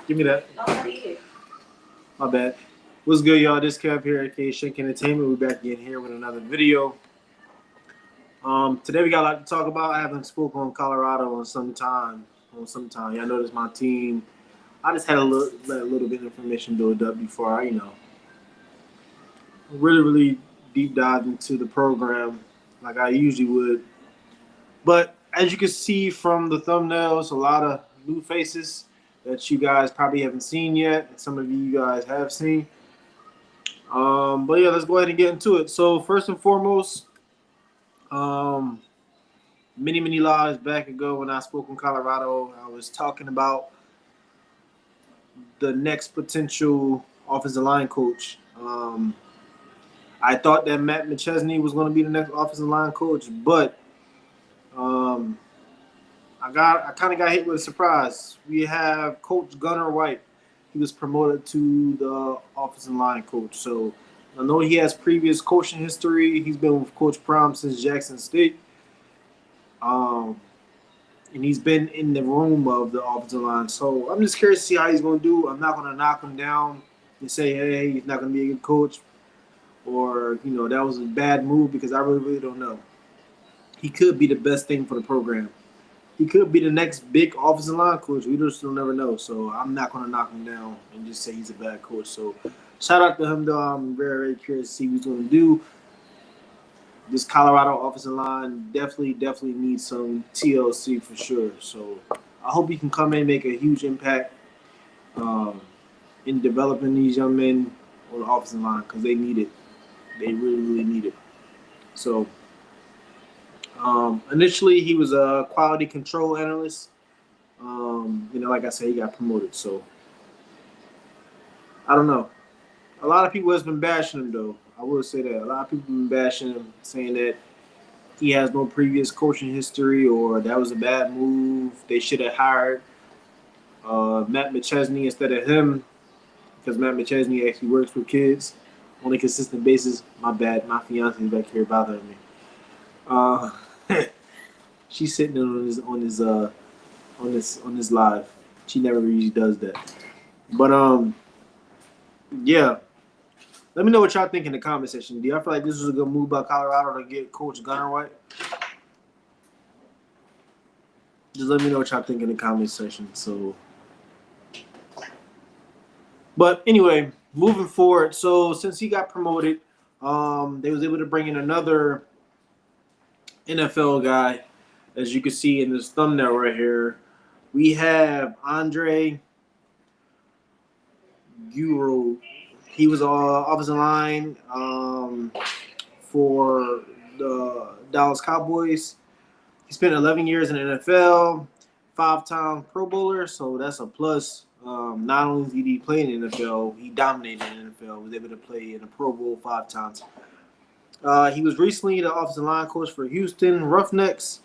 Give me that. My bad. What's good, y'all? This Kev here at K Shank Entertainment. We're back again here with another video. Today we got a lot to talk about. I haven't spoken on Colorado in some time. Y'all noticed my team. I just had let a little bit of information build up before I, really deep dive into the program like I usually would. But as you can see from the thumbnails, a lot of new faces that you guys probably haven't seen yet, and some of you guys have seen. But yeah, let's go ahead and get into it. So first and foremost, many lives back ago when I spoke in Colorado, I was talking about the next potential offensive line coach. I thought that Matt McChesney was going to be the next offensive line coach, but I kind of got hit with a surprise. We have Coach Gunnar White. He was promoted to the offensive line coach. So I know he has previous coaching history. He's been with Coach Prime since Jackson State. And he's been in the room of the offensive line. So I'm just curious to see how he's going to do. I'm not going to knock him down and say, hey, he's not going to be a good coach. Or, that was a bad move, because I really don't know. He could be the best thing for the program. He could be the next big offensive line coach. We just will never know. So I'm not going to knock him down and just say he's a bad coach. So shout out to him, though. I'm very curious to see what he's going to do. This Colorado offensive line definitely needs some TLC for sure. So I hope he can come in and make a huge impact in developing these young men on the offensive line, because they need it. They really need it. So initially, he was a quality control analyst. Like I said, he got promoted. So I don't know. A lot of people has been bashing him, though. I will say that. A lot of people have been bashing him, saying that he has no previous coaching history, or that was a bad move. They should have hired Matt McChesney instead of him, because Matt McChesney actually works with kids on a consistent basis. My bad. My fiance is back here bothering me. She's sitting on this live. She never usually does that. But yeah. Let me know what y'all think in the comment section. Do y'all feel like this was a good move by Colorado to get Coach Gunnar White? Just let me know what y'all think in the comment section. So, but anyway, moving forward. So since he got promoted, they was able to bring in another NFL guy. As you can see in this thumbnail right here, we have Andre Guro. He was offensive line for the Dallas Cowboys. He spent 11 years in the NFL, 5-time Pro Bowler, so that's a plus. Not only did he play in the NFL, he dominated in the NFL, was able to play in the Pro Bowl 5 times. He was recently the offensive line coach for Houston Roughnecks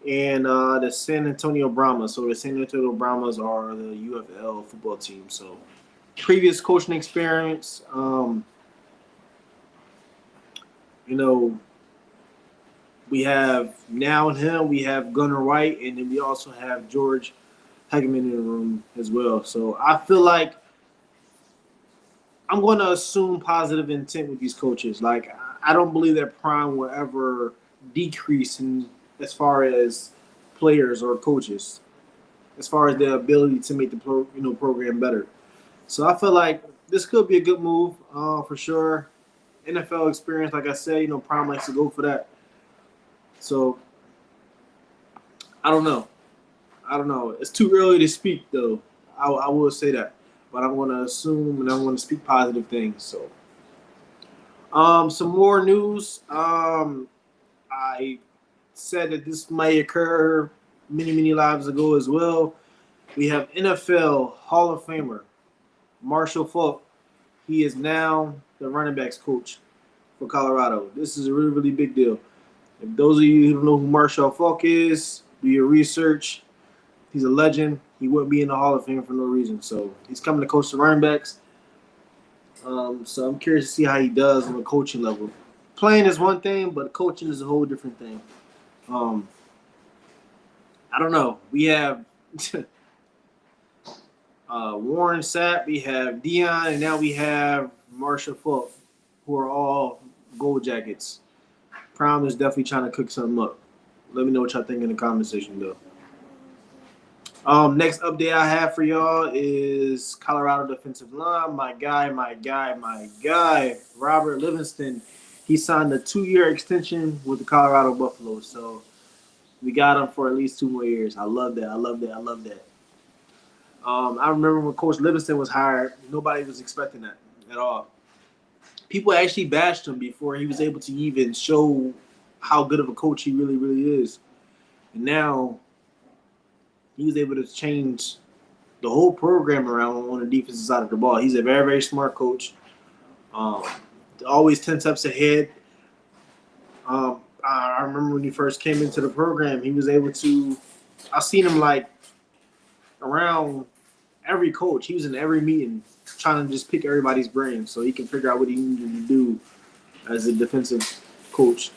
and the San Antonio Brahmas. So the San Antonio Brahmas are the UFL football team. So previous coaching experience, we have him, we have Gunnar White, and then we also have George Hageman in the room as well. So I feel like I'm going to assume positive intent with these coaches. Like, I don't believe that Prime will ever decrease as far as players or coaches, as far as their ability to make the program better. So I feel like this could be a good move for sure. NFL experience, like I said, Prime likes to go for that. So I don't know. It's too early to speak, though. I will say that, but I'm going to assume and I'm going to speak positive things. So, some more news. I said that this might occur many lives ago as well. We have NFL Hall of Famer Marshall Faulk. He is now the running backs coach for Colorado. This is a really big deal. If those of you who don't know who Marshall Faulk is, do your research. He's a legend. He wouldn't be in the Hall of Fame for no reason. So he's coming to coach the running backs. So I'm curious to see how he does on the coaching level. Playing is one thing, but coaching is a whole different thing. I don't know. We have Warren Sapp, we have Dion, and now we have Marshall Falk, who are all Gold Jackets. Prime is definitely trying to cook something up. Let me know what y'all think in the comment section, though. Next update I have for y'all is Colorado defensive line. My guy, Robert Livingston. He signed a 2-year extension with the Colorado Buffaloes. So we got him for at least 2 more years. I love that. I remember when Coach Livingston was hired, nobody was expecting that at all. People actually bashed him before he was able to even show how good of a coach he really, really is. And now he was able to change the whole program around on the defensive side of the ball. He's a very, very smart coach. Always 10 steps ahead. I remember when he first came into the program, he was able to – I've seen him like around every coach. He was in every meeting trying to just pick everybody's brain so he can figure out what he needed to do as a defensive coach.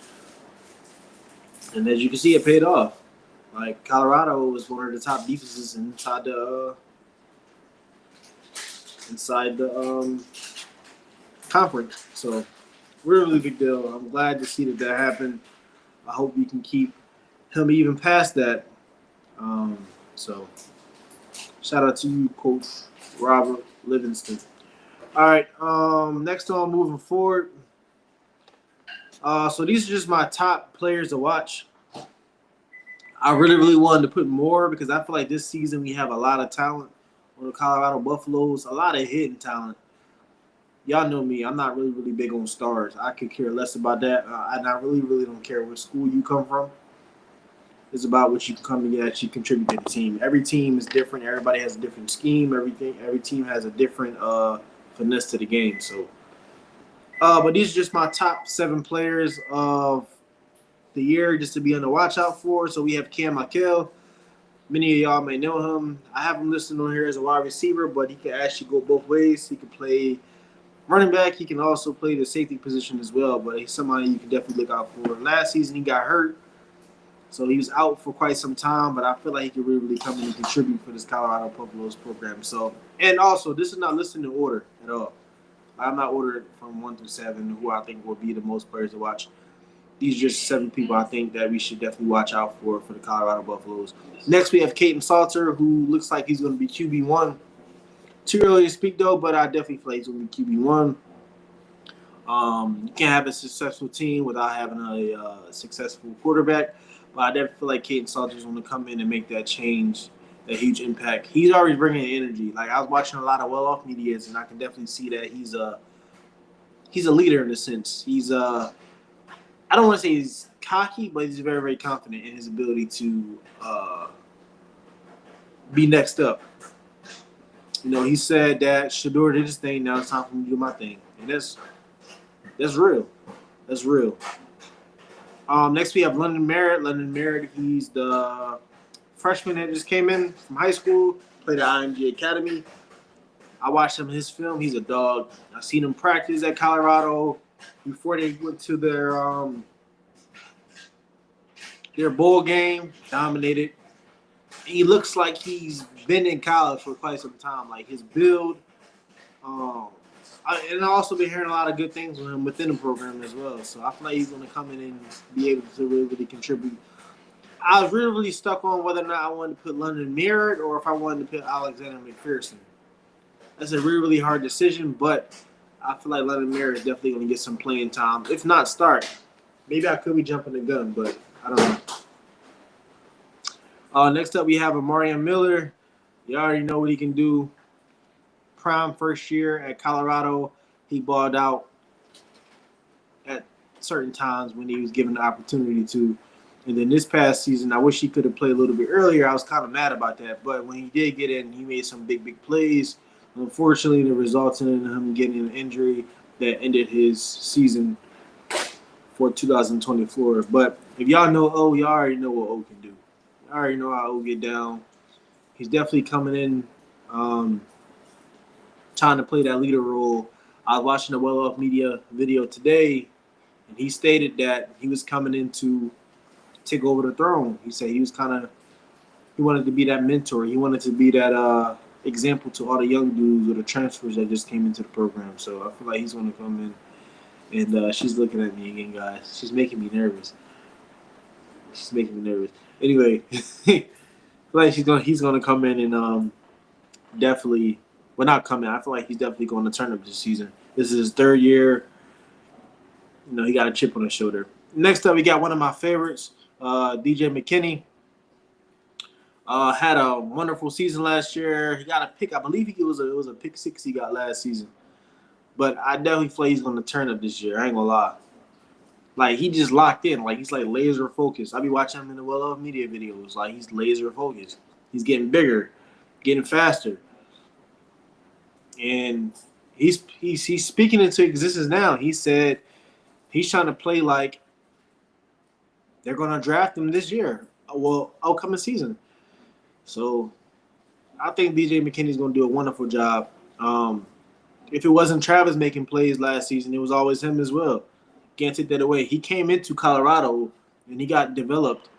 And as you can see, it paid off. Like, Colorado was one of the top defenses inside the conference. So, really big deal. I'm glad to see that happened. I hope we can keep him even past that. So, shout out to you, Coach Robert Livingston. All right, next on moving forward. So these are just my top players to watch. I really, really wanted to put more because I feel like this season we have a lot of talent on the Colorado Buffaloes, a lot of hidden talent. Y'all know me. I'm not really, really big on stars. I could care less about that. And I really, really don't care what school you come from. It's about what you can come to actually contribute to the team. Every team is different. Everybody has a different scheme. Every team has a different finesse to the game. So, but these are just my top 7 players of the year just to be on the watch out for. So we have Cam Michael. Many of y'all may know him. I have him listed on here as a wide receiver, but he can actually go both ways. He can play running back. He can also play the safety position as well, but he's somebody you can definitely look out for. Last season he got hurt, so he was out for quite some time, but I feel like he could really, really come in and contribute for this Colorado Buffaloes program. So, and also, this is not listed in order at all. I'm not ordered from 1 through 7 who I think will be the most players to watch. These are just 7 people I think that we should definitely watch out for the Colorado Buffaloes. Next, we have Kaden Salter, who looks like he's going to be QB1. Too early to speak, though, but I definitely feel like he's going to be QB1. You can't have a successful team without having a successful quarterback, but I definitely feel like Kaden Salter is going to come in and make that change, that huge impact. He's already bringing energy. Like, I was watching a lot of well-off medias, and I can definitely see that he's a leader in a sense. He's I don't want to say he's cocky, but he's very, very confident in his ability to be next up. You know, he said that Shedeur did his thing. Now it's time for me to do my thing, and that's real. That's real. Next we have London Merritt. London Merritt, he's the freshman that just came in from high school, played at IMG Academy. I watched him in his film. He's a dog. I seen him practice at Colorado before they went to their bowl game. Dominated. He looks like he's been in college for quite some time. Like his build. And I've also been hearing a lot of good things from him within the program as well. So I feel like he's going to come in and be able to really, really contribute. I was really, really stuck on whether or not I wanted to put London Merritt or if I wanted to put Alexander McPherson. That's a really, really hard decision, but I feel like London Merritt is definitely going to get some playing time. If not start. Maybe I could be jumping the gun, but I don't know. Next up, we have Amarian Miller. You already know what he can do. Prime first year at Colorado. He balled out at certain times when he was given the opportunity to. And then this past season, I wish he could have played a little bit earlier. I was kind of mad about that. But when he did get in, he made some big, big plays. Unfortunately, it resulted in him getting an injury that ended his season for 2024. But if y'all know O, y'all already know what O can do. Y'all already know how O get down. He's definitely coming in trying to play that leader role. I was watching a well-off media video today, and he stated that he was coming in to take over the throne. He said he wanted to be that mentor. He wanted to be that example to all the young dudes or the transfers that just came into the program. So I feel like he's going to come in, and she's looking at me again, guys. She's making me nervous. She's making me nervous. Anyway, I feel like he's gonna come in and definitely, well, not come in. I feel like he's definitely going to turn up this season. This is his third year. You know, he got a chip on his shoulder. Next up, we got one of my favorites, DJ McKinney. Had a wonderful season last year. He got a pick. I believe it was a pick six he got last season. But I definitely feel he's going to turn up this year. I ain't gonna lie. Like, he just locked in. Like, he's like laser focused. I be watching him in the Well of Media videos. Like, he's laser focused. He's getting bigger, getting faster, and he's speaking into existence now. He said he's trying to play like they're going to draft him this year. Well, upcoming season. So I think DJ McKinney's going to do a wonderful job. If it wasn't Travis making plays last season, it was always him as well. Can't take that away. He came into Colorado and he got developed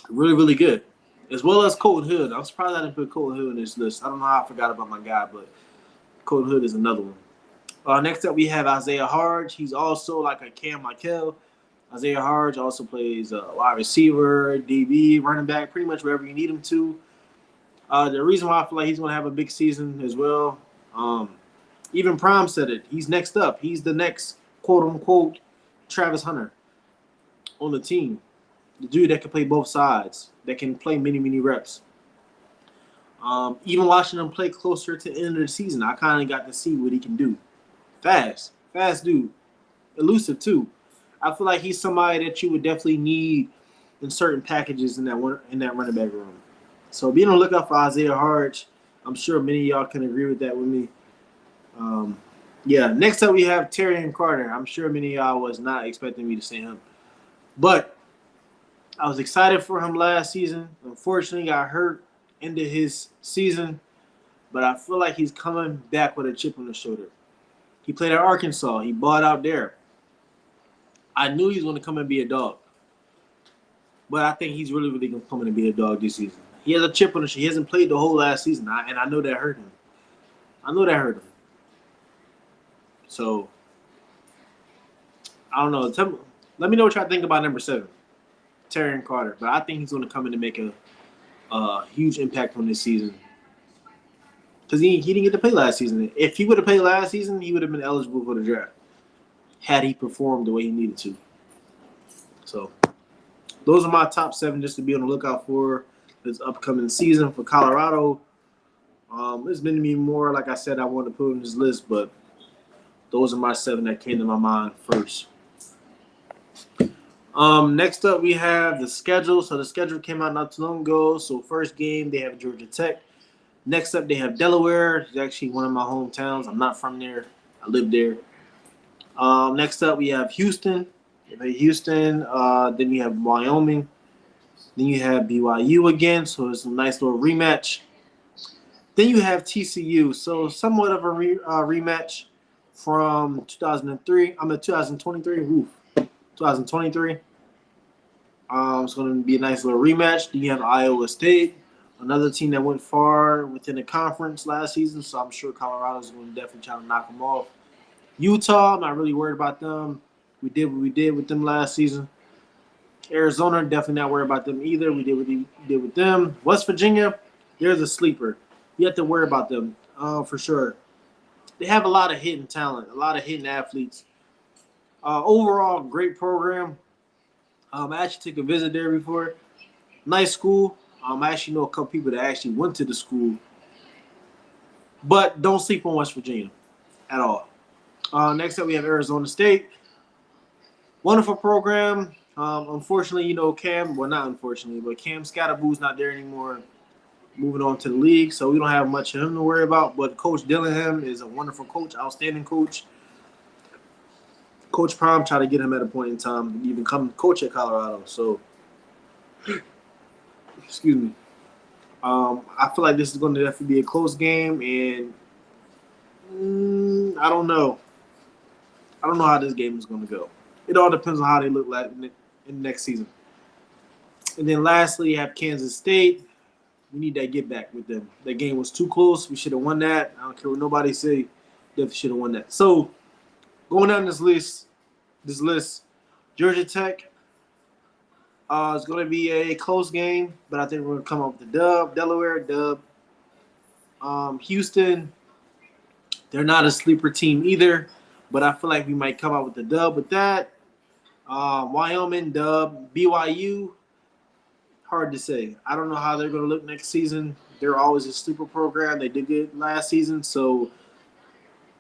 really, really good, as well as Colton Hood. I'm surprised I didn't put Colton Hood in this list. I don't know how I forgot about my guy, but Colton Hood is another one. Next up, we have Isaiah Harge. He's also like a Cam Michael. Isaiah Harge also plays wide receiver, DB, running back, pretty much wherever you need him to. The reason why I feel like he's going to have a big season as well, even Prime said it. He's next up. He's the next quote-unquote Travis Hunter on the team. The dude that can play both sides, that can play many, many reps. Even watching him play closer to the end of the season, I kind of got to see what he can do. Fast dude. Elusive, too. I feel like he's somebody that you would definitely need in certain packages in that running back room. So be on the lookout for Isaiah Harge. I'm sure many of y'all can agree with that with me. Next up we have Terrion Carter. I'm sure many of y'all was not expecting me to say him. But I was excited for him last season. Unfortunately, got hurt into his season. But I feel like he's coming back with a chip on his shoulder. He played at Arkansas. He bought out there. I knew he was going to come and be a dog. But I think he's really, really going to come in and be a dog this season. He has a chip on his shoulder. He hasn't played the whole last season. And I know that hurt him. So, I don't know. Let me know what y'all think about number 7, Terrion Carter. But I think he's going to come in and make a huge impact on this season. Because he didn't get to play last season. If he would have played last season, he would have been eligible for the draft. Had he performed the way he needed to. So, those are my top 7 just to be on the lookout for this upcoming season for Colorado. There's been me more, like I said, I wanted to put on this list, but those are my 7 that came to my mind first. Next up, we have the schedule. So the schedule came out not too long ago. So first game, they have Georgia Tech. Next up, they have Delaware. It's actually one of my hometowns. I'm not from there. I live there. Next up, we have Houston. Then you have Wyoming. Then you have BYU again. So it's a nice little rematch. Then you have TCU. So somewhat of a rematch from 2023. 2023. 2023. It's going to be a nice little rematch. Then you have Iowa State, another team that went far within the conference last season. So I'm sure Colorado's going to definitely try to knock them off. Utah, I'm not really worried about them. We did what we did with them last season. Arizona, definitely not worried about them either. We did what we did with them. West Virginia, there's a sleeper. You have to worry about them for sure. They have a lot of hidden talent, a lot of hidden athletes. Overall, great program. I actually took a visit there before. Nice school. I actually know a couple people that actually went to the school. But don't sleep on West Virginia at all. Next up, we have Arizona State. Wonderful program. Unfortunately, Cam Scatterboo's not there anymore. Moving on to the league, so we don't have much of him to worry about. But Coach Dillingham is a wonderful coach, outstanding coach. Coach Prime tried to get him at a point in time to even come coach at Colorado. So, excuse me. I feel like this is going to definitely be a close game, and I don't know. I don't know how this game is going to go. It all depends on how they look like in the next season. And then lastly, you have Kansas State. We need that get back with them. That game was too close. We should have won that. I don't care what nobody say. Definitely should have won that. So going down this list, Georgia Tech. It's going to be a close game, but I think we're going to come up with the dub. Delaware dub. Houston, they're not a sleeper team either, but I feel like we might come out with the dub with that. Wyoming dub. BYU, hard to say. I don't know how they're going to look next season. They're always a sleeper program. They did good last season, so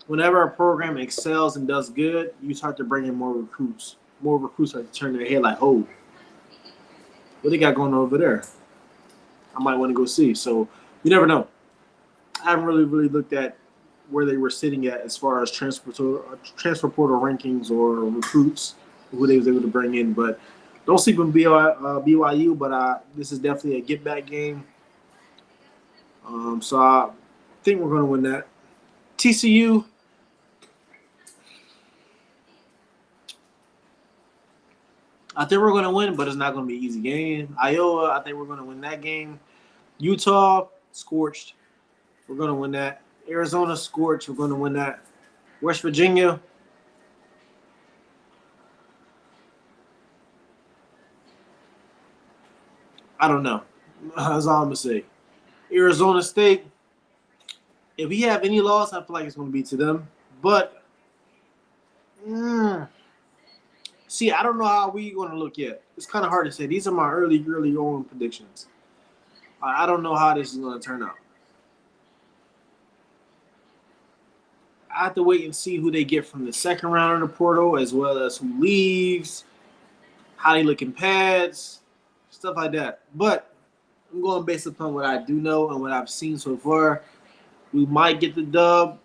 whenever a program excels and does good, you start to bring in more recruits. More recruits start to turn their head like, oh, what they got going on over there? I might want to go see. So you never know. I haven't really looked at where they were sitting at as far as transfer portal rankings or recruits, who they was able to bring in. But don't sleep on BYU. But this is definitely a get back game. So I think we're going to win that. TCU. I think we're going to win, but it's not going to be an easy game. Iowa, I think we're going to win that game. Utah, scorched. We're going to win that. Arizona, scorched. We're going to win that. West Virginia. I don't know. That's all I'm going to say. Arizona State. If we have any loss, I feel like it's going to be to them. But, see, I don't know how we're going to look yet. It's kind of hard to say. These are my early on predictions. I don't know how this is going to turn out. I have to wait and see who they get from the second round of the portal, as well as who leaves, how they look in pads, stuff like that. But I'm going based upon what I do know and what I've seen so far. We might get the dub,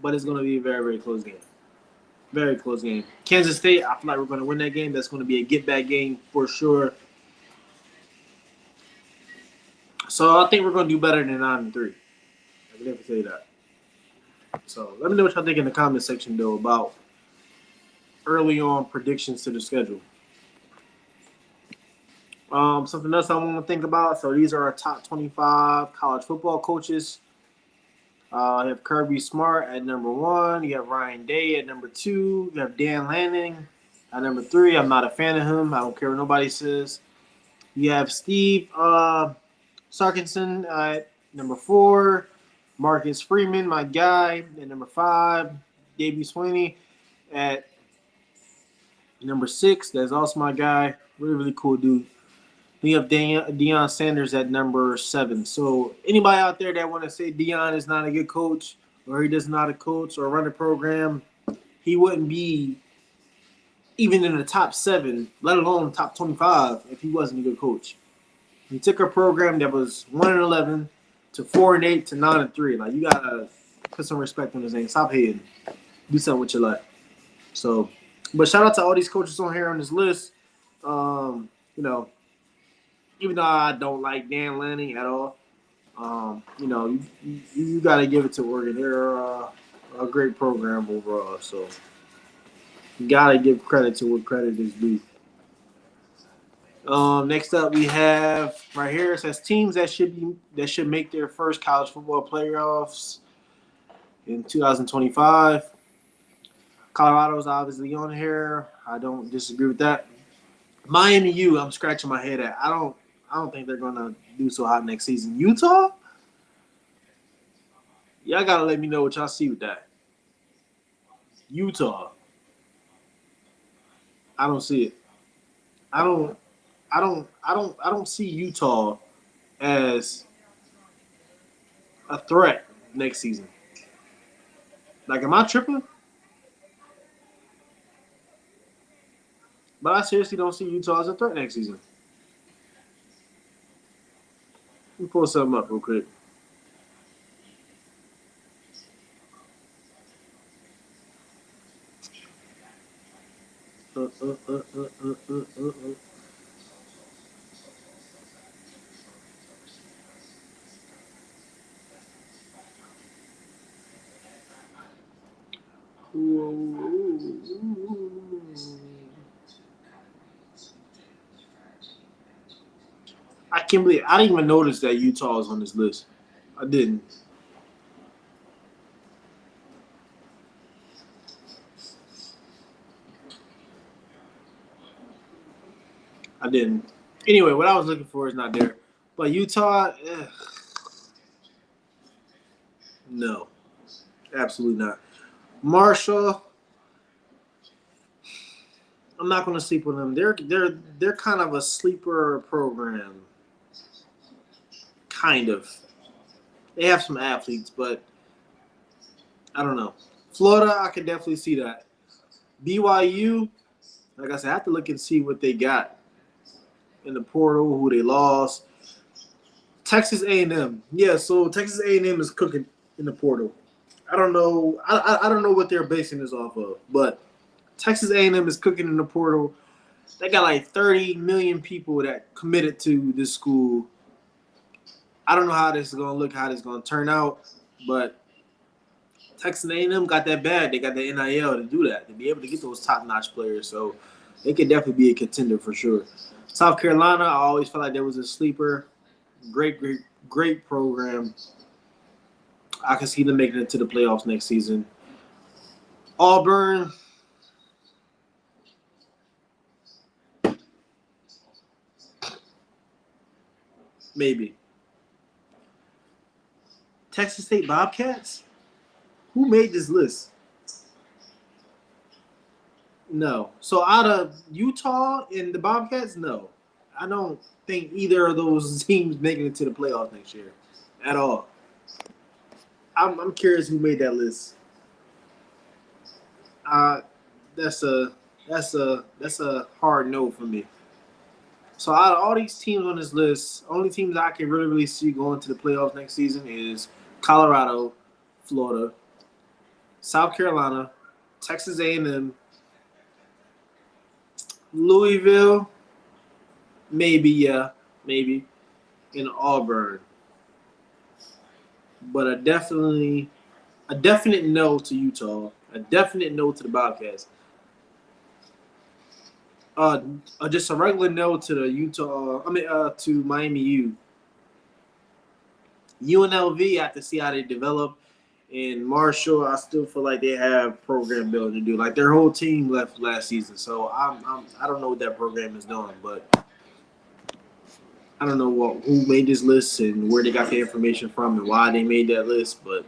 but it's going to be a very, very close game. Very close game. Kansas State, I feel like we're going to win that game. That's going to be a get-back game for sure. So I think we're going to do better than 9-3. I can never say that. So let me know what y'all think in the comment section, though, about early on predictions to the schedule. Something else I want to think about. So these are our top 25 college football coaches. You have Kirby Smart at number 1. You have Ryan Day at number 2. You have Dan Lanning at number 3. I'm not a fan of him. I don't care what nobody says. You have Steve Sarkison at number 4. Marcus Freeman, my guy, at number 5. Davey Sweeney at number 6. That's also my guy. Really cool dude. We have Deion Sanders at number 7. So anybody out there that want to say Deion is not a good coach, or he does not a coach or run a program, he wouldn't be even in the top 7, let alone the top 25, if he wasn't a good coach. He took a program that was 1-11 to 4-8 to 9-3. Like, you gotta put some respect on his name. Stop hating. Do something with your life. So, but shout out to all these coaches on here on this list. Even though I don't like Dan Lanning at all, you got to give it to Oregon. They're a great program overall. So you got to give credit to what credit is due. Next up, we have right here. It says teams that should make their first college football playoffs in 2025. Colorado's obviously on here. I don't disagree with that. Miami U, I'm scratching my head at. I don't think they're gonna do so hot next season. Utah, y'all gotta let me know what y'all see with that. Utah, I don't see it. I don't see Utah as a threat next season. Like, am I tripping? But I seriously don't see Utah as a threat next season. Let me pull something up real quick. I can't believe I didn't even notice that Utah is on this list. I didn't. I didn't. Anyway, what I was looking for is not there. But Utah, no, absolutely not. Marshall, I'm not going to sleep on them. They're kind of a sleeper program, kind of. They have some athletes, but I don't know. Florida, I could definitely see that. BYU, like I said, I have to look and see what they got in the portal, who they lost. Texas A&M, yeah. So Texas A&M is cooking in the portal. I don't know. I don't know what they're basing this off of, but Texas A&M is cooking in the portal. They got like 30 million people that committed to this school. I don't know how this is gonna look, how this is gonna turn out, but Texas A&M got that bad. They got the NIL to do that, to be able to get those top-notch players. So they could definitely be a contender for sure. South Carolina, I always felt like there was a sleeper. Great program. I can see them making it to the playoffs next season. Auburn, maybe. Texas State Bobcats? Who made this list? No. So out of Utah and the Bobcats, no. I don't think either of those teams making it to the playoffs next year at all. I'm curious who made that list. Uh, that's a hard no for me. So out of all these teams on this list, only teams I can really see going to the playoffs next season is Colorado, Florida, South Carolina, Texas A&M, Louisville, maybe, in Auburn. But a definite no to Utah, a definite no to the Bobcats. Just a regular no to the Utah. To Miami U. UNLV, I have to see how they develop. And Marshall, I still feel like they have program building to do. Like their whole team left last season, so I don't know what that program is doing, but I don't know who made this list and where they got the information from and why they made that list. But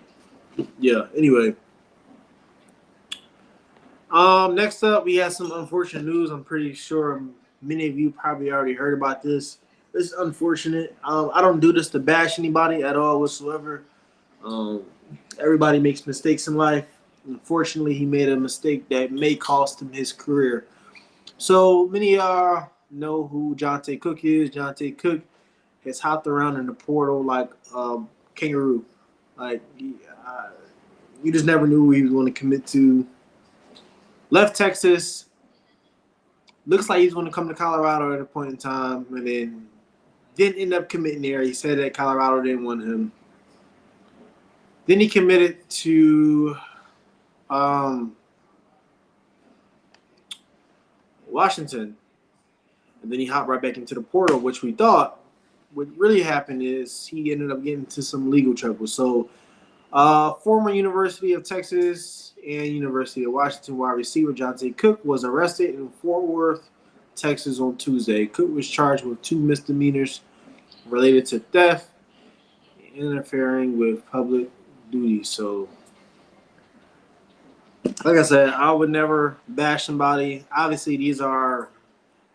yeah, anyway. Next up, we have some unfortunate news. I'm pretty sure many of you probably already heard about this. It's unfortunate. I don't do this to bash anybody at all whatsoever. Everybody makes mistakes in life. Unfortunately, he made a mistake that may cost him his career. So many of y'all know who Johntay Cook is. Johntay Cook has hopped around in the portal like kangaroo. Like you just never knew who he was going to commit to. Left Texas. Looks like he's going to come to Colorado at a point in time, and then didn't end up committing there. He said that Colorado didn't want him. Then he committed to Washington, and then he hopped right back into the portal, which we thought would really happen is he ended up getting into some legal trouble. So, former University of Texas and University of Washington wide receiver Johntay Cook was arrested in Fort Worth, Texas on Tuesday. Cook was charged with 2 misdemeanors related to theft and interfering with public duty. So, like I said, I would never bash somebody. Obviously, these are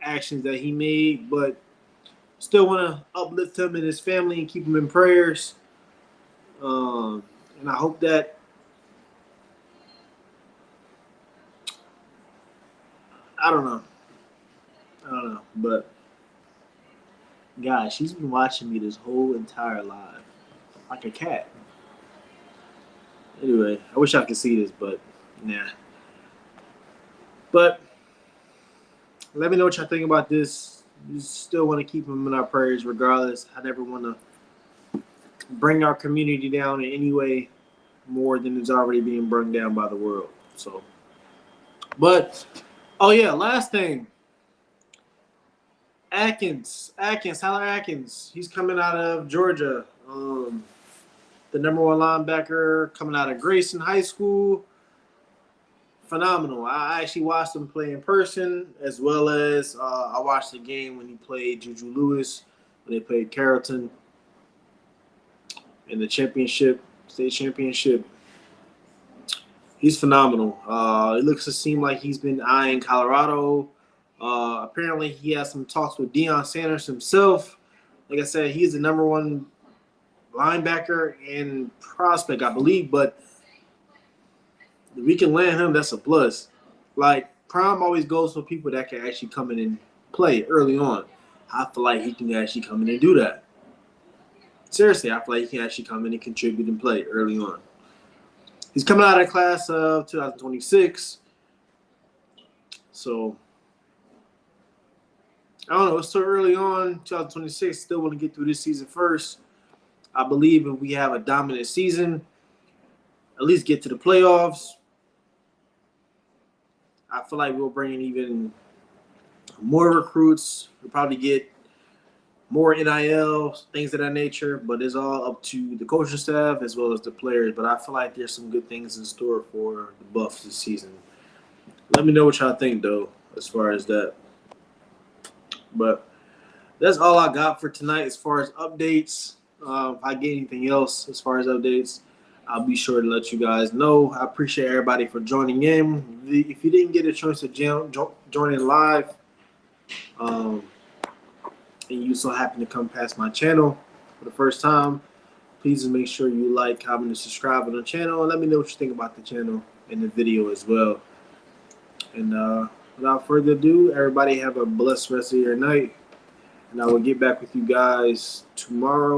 actions that he made, but still want to uplift him and his family and keep him in prayers. And I hope that I don't know, but guys, she's been watching me this whole entire live like a cat. Anyway, I wish I could see this, but nah. But let me know what y'all think about this. We still want to keep him in our prayers regardless. I never want to bring our community down in any way more than it's already being brought down by the world. So, but, oh yeah, last thing. Tyler Atkins. He's coming out of Georgia. The number one linebacker coming out of Grayson High School. Phenomenal. I actually watched him play in person, as well as I watched the game when he played Juju Lewis, when they played Carrollton in the state championship. He's phenomenal. It looks to seem like he's been eyeing Colorado. Apparently, he has some talks with Deion Sanders himself. Like I said, he's the number one linebacker and prospect, I believe. But if we can land him, that's a plus. Like, Prime always goes for people that can actually come in and play early on. I feel like he can actually come in and do that. Seriously, I feel like he can actually come in and contribute and play early on. He's coming out of the class of 2026. So, I don't know. It's still early on, 2026. Still want to get through this season first. I believe if we have a dominant season, at least get to the playoffs, I feel like we'll bring in even more recruits. We'll probably get more NIL, things of that nature, but it's all up to the coaching staff as well as the players. But I feel like there's some good things in store for the Buffs this season. Let me know what y'all think, though, as far as that. But that's all I got for tonight as far as updates. If I get anything else as far as updates, I'll be sure to let you guys know. I appreciate everybody for joining in. If you didn't get a chance to join in live, and you so happen to come past my channel for the first time, please make sure you like, comment, and subscribe on the channel. And let me know what you think about the channel and the video as well. And without further ado, everybody have a blessed rest of your night. And I will get back with you guys tomorrow.